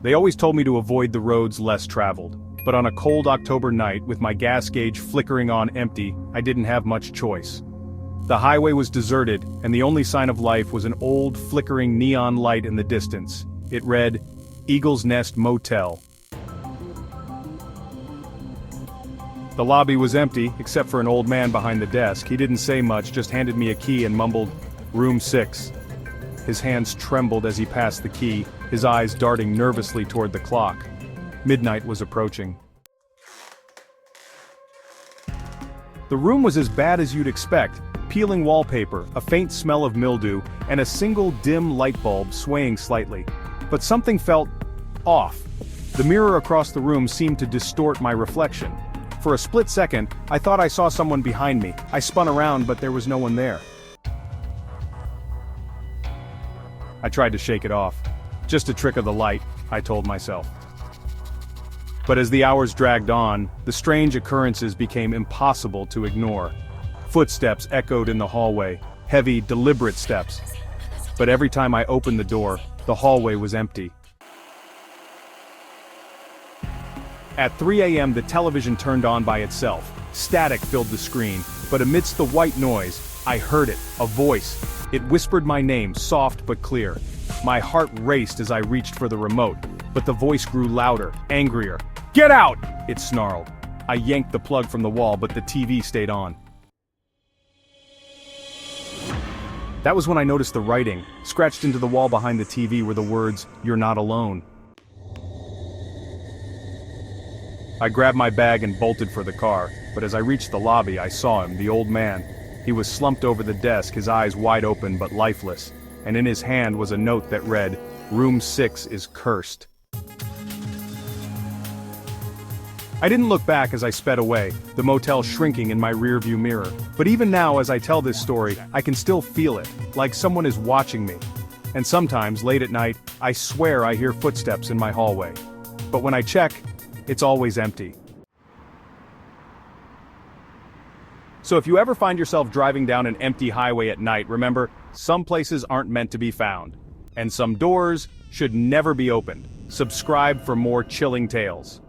They always told me to avoid the roads less traveled. But on a cold October night, with my gas gauge flickering on empty, I didn't have much choice. The highway was deserted, and the only sign of life was an old, flickering neon light in the distance. It read, Eagle's Nest Motel. The lobby was empty, except for an old man behind the desk. He didn't say much, just handed me a key and mumbled, Room 6. His hands trembled as he passed the key, his eyes darting nervously toward the clock. Midnight was approaching. The room was as bad as you'd expect, peeling wallpaper, a faint smell of mildew, and a single dim light bulb swaying slightly. But something felt off. The mirror across the room seemed to distort my reflection. For a split second, I thought I saw someone behind me. I spun around, but there was no one there. I tried to shake it off. Just a trick of the light, I told myself. But as the hours dragged on, the strange occurrences became impossible to ignore. Footsteps echoed in the hallway, heavy, deliberate steps. But every time I opened the door, the hallway was empty. At 3 a.m. the television turned on by itself. Static filled the screen, but amidst the white noise, I heard it, a voice. It whispered my name, soft but clear. My heart raced as I reached for the remote, but the voice grew louder, angrier. Get out! It snarled. I yanked the plug from the wall, but the TV stayed on. That was when I noticed the writing. Scratched into the wall behind the TV were the words, You're not alone. I grabbed my bag and bolted for the car, but as I reached the lobby I saw him, the old man. He was slumped over the desk, his eyes wide open but lifeless, and in his hand was a note that read, Room 6 is cursed. I didn't look back as I sped away, the motel shrinking in my rearview mirror. But even now as I tell this story, I can still feel it, like someone is watching me. And sometimes, late at night, I swear I hear footsteps in my hallway. But when I check, it's always empty. So if you ever find yourself driving down an empty highway at night, remember, some places aren't meant to be found. And some doors should never be opened. Subscribe for more chilling tales.